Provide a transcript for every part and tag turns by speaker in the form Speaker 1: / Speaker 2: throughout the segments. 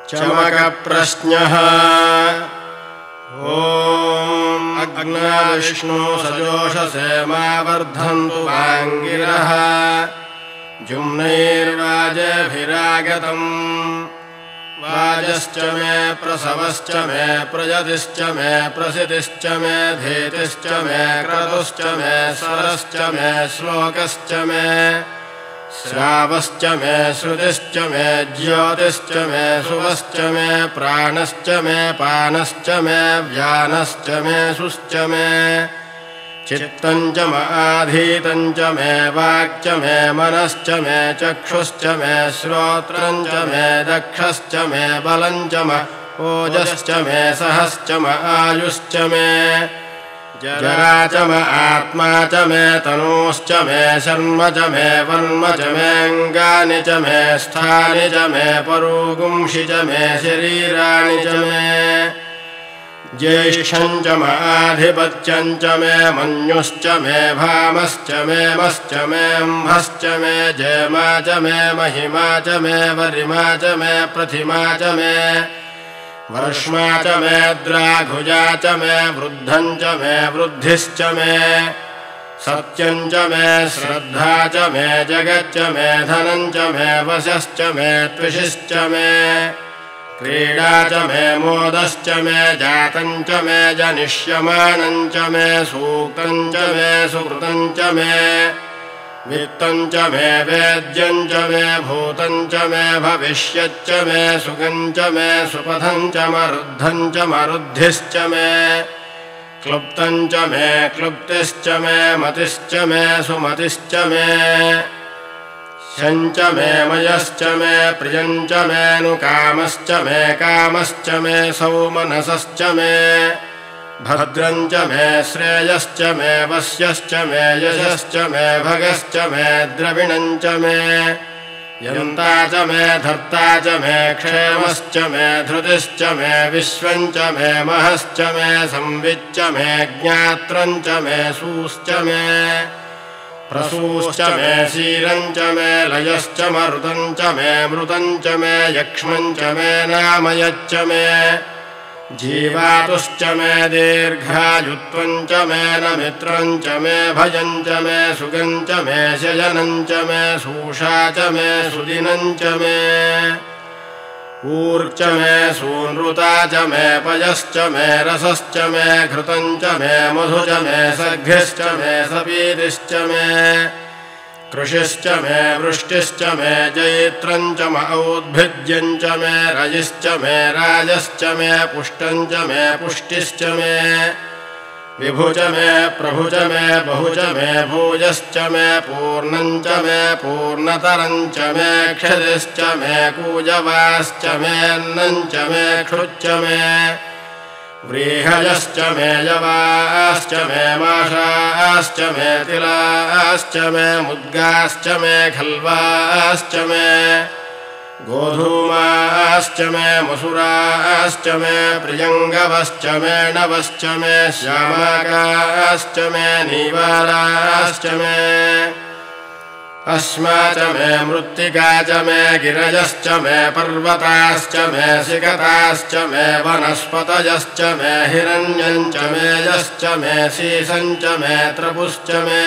Speaker 1: चमकप्रश्नः ॐ अग्नाविष्णु सजोषसे मा वर्धन्तु वाङ्गिरः जुम्नैर्वाजेभिरागतम् वाजश्च मे प्रसवश्च मे प्रजतिश्च मे प्रसितिश्च मे धीतिश्च मे क्रतुश्च मे स्वरश्च मे श्लोकश्च मे श्रावश्च मे श्रुतिश्च मे ज्योतिश्च मे सुवश्च मे प्राणश्च मे पानश्च मे व्यानश्च मे सुश्च मे चित्तं च आधीतं च मे वाक्च मे मनश्च मे चक्षुश्च मे श्रोत्रं च मे दक्षश्च मे बलं च मे ओजश्च मे सहश्च मे आयुश्च मे जरा च मे आत्मा च मे तनूश्च मे शर्म च मे वर्म च मे अङ्गानि च मे स्थानि च मे परोगुंषि च मे शरीराणि च मे ज्येष्ठं च मे आधिपत्यं च मे मन्युश्च मे भामश्च मे मश्च मे अम्भश्च मे जयमा च मे महिमा च मे वरिमा च मे प्रतिमा च मे वर्ष्मा च मे द्राघुजा च मे वृद्धं च मे वृद्धिश्च मे सत्यं च मे श्रद्धा च मे जगच्च मे धनं च मे वशश्च मे त्विषिश्च मे क्रीडा च मे मोदश्च मे जातं च मे जनिष्यमानं च मे सूक्तं च मे सुकृतं च मे वित्तं च मे वेद्यं च मे भूतं च मे भविष्यच्च मे सुगं च मे सुपथं च मरुद्धं च मरुद्धिश्च मे क्लुप्तं च मे क्लुप्तिश्च मे मतिश्च मे सुमतिश्च मे शञ्च मे मयश्च मे प्रियं च मेऽनुकामश्च मे कामश्च मे सौमनसश्च मे भद्रं च मे श्रेयश्च मे वश्यश्च मे यशश्च मे भगश्च मे द्रविणं च मे यन्ता च मे धर्ता च मे क्षेमश्च मे धृतिश्च मे विश्वं च मे महश्च मे संविच्च मे ज्ञात्रं च मे सूश्च मे प्रसूश्च मे शीरं च मे लयश्च मरुतं च मे मृतं च मे यक्ष्मं च मे नामयच्च मे जीवातुश्च मे दीर्घायुत्वं च मे नमित्रं च मे भयं च मे सुगं च मे शयनं च मे सूषा च मे सुदिनं च मे ऊर्च मे सूनृता च मे पयश्च मे रसश्च मे घृतं च मे मधु च मे सघ्यश्च मे सपीतिश्च मे कृषिश्च मे वृष्टिश्च मे जैत्रं च मे औद्भिद्यं च मे रजिश्च मे राजश्च मे पुष्टं च मे पुष्टिश्च मे विभु च मे प्रभु च मे बहु च मे भूयश्च मे पूर्णं च मे पूर्णतरं च मे क्षतिश्च मे कूजवाश्च मे अन्नं च मे क्षुच्च मे व्रीहयश्च मे यवाश्च मे माषाश्च मे तिलाश्च मे मुद्गाश्च मे खल्वाश्च मे गोधूमाश्च मे मसुराश्च मे प्रियङ्गवश्च मे नवश्च मे श्यामाकाश्च मे नीवाराश्च मे अस्मा च मे मृत्तिका च मे गिरजश्च मे पर्वताश्च मे सिकताश्च मे वनस्पतयश्च मे हिरण्यं च मे यश्च मे शीशं च मे त्रपुश्च मे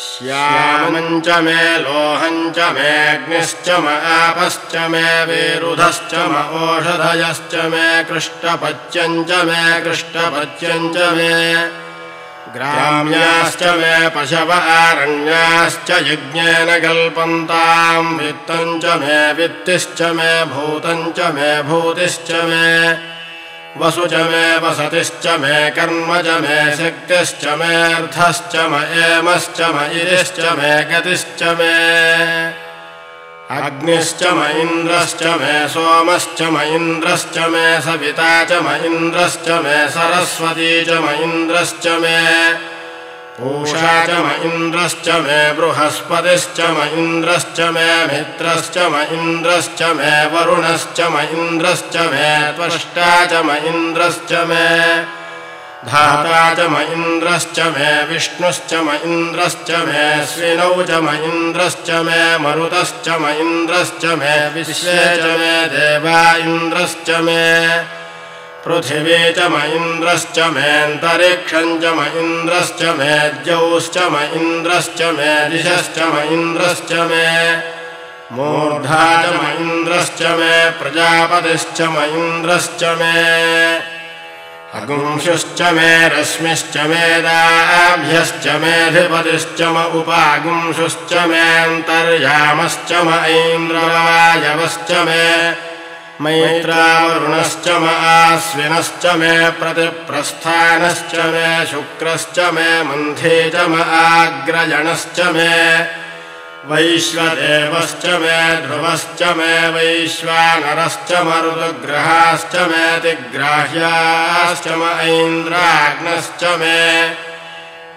Speaker 1: श्यामं च मे लोहं च मे अग्निश्च मे आपश्च मे विरुधश्च मे ओषधयश्च मे कृष्टपच्यं च मे कृष्टपच्यं च मे ग्राम्याश्च मे पशव आरण्याश्च यज्ञेन कल्पन्तां वित्तं च मे वित्तिश्च मे भूतं च मे भूतिश्च मे वसु च मे वसतिश्च मे कर्म च मे शक्तिश्च मे अर्थश्च मे एमश्च मे इरिश्च मे गतिश्च मे अग्निश्च मे इन्द्रश्च मे सोमश्च मे इन्द्रश्च मे सविता च मे इन्द्रश्च मे सरस्वती च मे इन्द्रश्च मे पूषा च मे इन्द्रश्च मे बृहस्पतिश्च मे इन्द्रश्च मे मित्रश्च मे इन्द्रश्च मे वरुणश्च मे इन्द्रश्च मे त्वष्टा च मे इन्द्रश्च मे धाता च म इन्द्रश्च मे विष्णुश्च म इन्द्रश्च मे श्विनौ च म इन्द्रश्च मे मरुतश्च म इन्द्रश्च मे विश्वे च मे देवा इन्द्रश्च मे पृथिवी च म इन्द्रश्च मेऽन्तरिक्षं च म इन्द्रश्च मे द्यौश्च म इन्द्रश्च मे दिशश्च म इन्द्रश्च मे मूर्धा च म इन्द्रश्च मे प्रजापतिश्च म इन्द्रश्च मे अगुंशुश्च मे रश्मिश्च मेदाभ्यश्च मेऽधिपतिश्च म उपागुंशुश्च मेऽन्तर्यामश्च म ऐन्द्रवायवश्च मे मैत्रावरुणश्च म आश्विनश्च मे प्रतिप्रस्थानश्च मे शुक्रश्च मे मन्थे च म आग्रजणश्च मे वैश्वदेवश्च मे ध्रुवश्च मे वैश्वानरश्च म ऋतुग्रहाश्च मे तिग्राह्याश्च म ऐन्द्राग्नश्च मे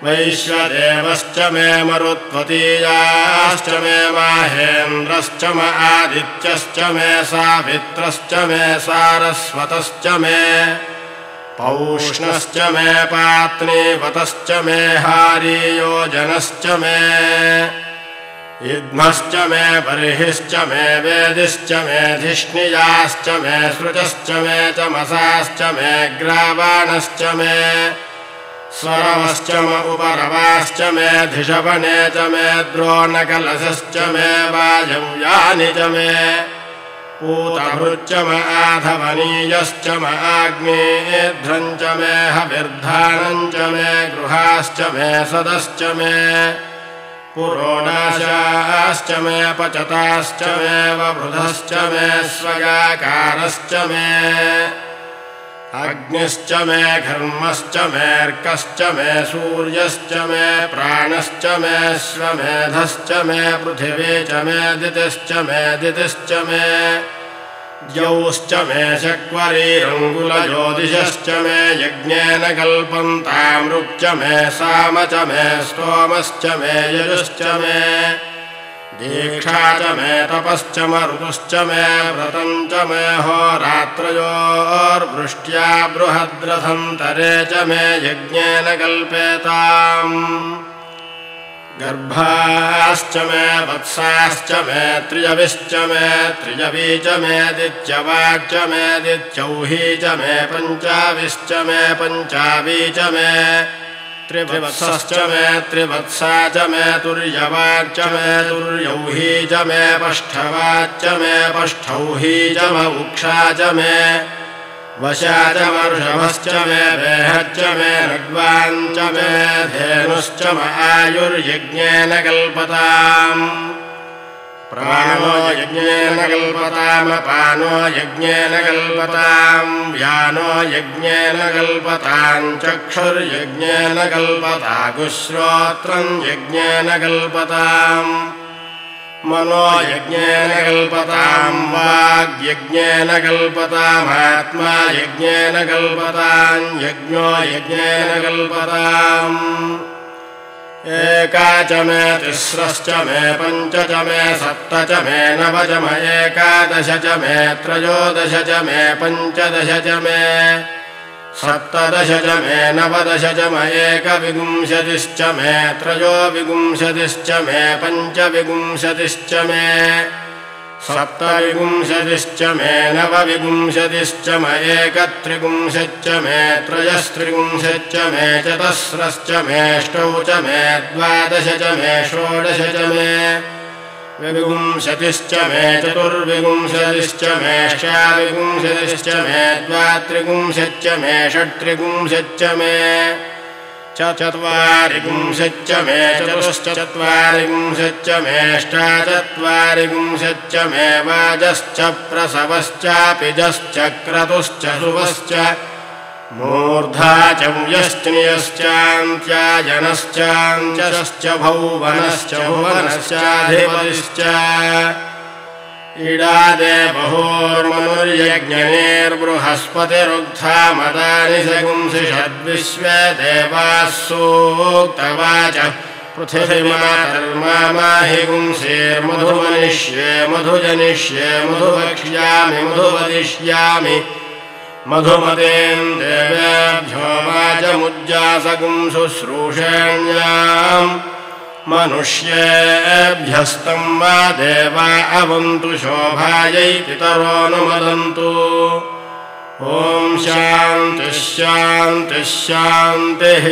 Speaker 1: वैश्वदेवश्च मे मरुत्वतीयाश्च मे माहेन्द्रश्च म आदित्यश्च मे सावित्रश्च मे सारस्वतश्च मे पौष्णश्च मे पात्नीवतश्च मे हारीयोजनश्च मे युग्मश्च मे बर्हिश्च मे वेदिश्च मे धिष्णियाश्च मे सृजश्च मे चमसाश्च मे ग्रावाणश्च मे स्वरवश्च म उपरवाश्च मे धिषवने च मे द्रोणकलशश्च मे वायव्यानि च मे पूतभृच्च म आधवनीयश्च म आग्नेध्रं च मे हविर्धानं च मे गृहाश्च मे सदश्च मे पुरोणाशाश्च मे पचताश्च मे ववृधश्च मे स्वगाकारश्च मे अग्निश्च मे घर्मश्च मेऽर्कश्च मे सूर्यश्च मे प्राणश्च मे श्वमेधश्च मे पृथिवी च मे दितिश्च मे दितिश्च मे द्यौश्च मे शक्वरीरङ्गुलज्योतिषश्च मे यज्ञेन कल्पन्तामृक्च मे साम च मे स्तोमश्च मे यजुश्च मे दीक्षा च मे तपश्च म ऋतुश्च मे व्रतं च मे होरात्रयोर्वृष्ट्या बृहद्रथन्तरे च मे यज्ञेन कल्पेताम् गर्भाश्च मे वत्साश्च मे त्रियविश्च मे त्रियवी च मे दित्यवाक् च मे दित्यौही च मे पञ्चाविश्च मे पञ्चावी च मे त्रिवत्सश्च मे त्रिवत्सा च मे तुर्यवाक् च मे तुर्यौही च मे पष्ठवाच्च मे पष्ठौही च म उक्षा च मे वशा च म ऋषभश्च मे वेहच्च मे रग्वान् च मे धेनुश्च म आयुर्यज्ञेन कल्पताम् प्राणो यज्ञेन कल्पताम् अपानो यज्ञेन कल्पताम् व्यानो यज्ञेन कल्पताम् चक्षुर्यज्ञेन कल्पतागुश्रोत्रम् यज्ञेन कल्पताम् मनो यज्ञेन कल्पताम् वाग्यज्ञेन कल्पतामात्मा यज्ञेन कल्पताम् यज्ञो यज्ञेन कल्पताम् एका च मे तिस्रश्च मे पञ्च च मे सप्त च मे नव च मे एकादश च मे त्रयोदश च मे पञ्चदश च मे सप्तदश च मे नवदश च मे एकविंशतिश्च मे त्रयोविंशतिश्च मे पञ्चविंशतिश्च मे सप्तविंशतिश्च मे नवविंशतिश्च मे एकत्रिंशच्च मे त्रयस्त्रिंशच्च मे चतस्रश्च मे अष्टौ च मे द्वादश च मे षोडश च मे विंशतिश्च मे चतुर्विंशतिश्च मे षाविंशतिश्च मे द्वात्रिंशच्च मे षट्त्रिंशच्च मे चत्वारिंशच्च मे चतुश्चत्वारिंशच्च मे अष्टाचत्वारिंशच्च मे वाजश्च प्रसवश्चापिजश्च क्रतुश्च शुभश्च मूर्धा च यश्च्यश्चान्त्यायनश्चाञ्चश्च भौवनश्च भुवनश्चाधिपतिश्च इडादे बहोर्मनुर्यज्ञनेर्बृहस्पतिरुग्धा मदानि सगुंसि षद्विश्वे देवाः सूक्तवाच पृथिवीमातर्माहि गुंसेर्मधुमनिष्ये मधुजनिष्ये मधुवक्ष्यामि मधुवदिष्यामि मधुमतेन् देवेभ्यो वाच यजमुज्जासगुं शुश्रूषेण्याम् मनुष्येभ्यस्तं वा देवा अवन्तु शोभायै पितरोऽनुमदन्तु ॐ शान्तिः शान्तिः शान्तिः।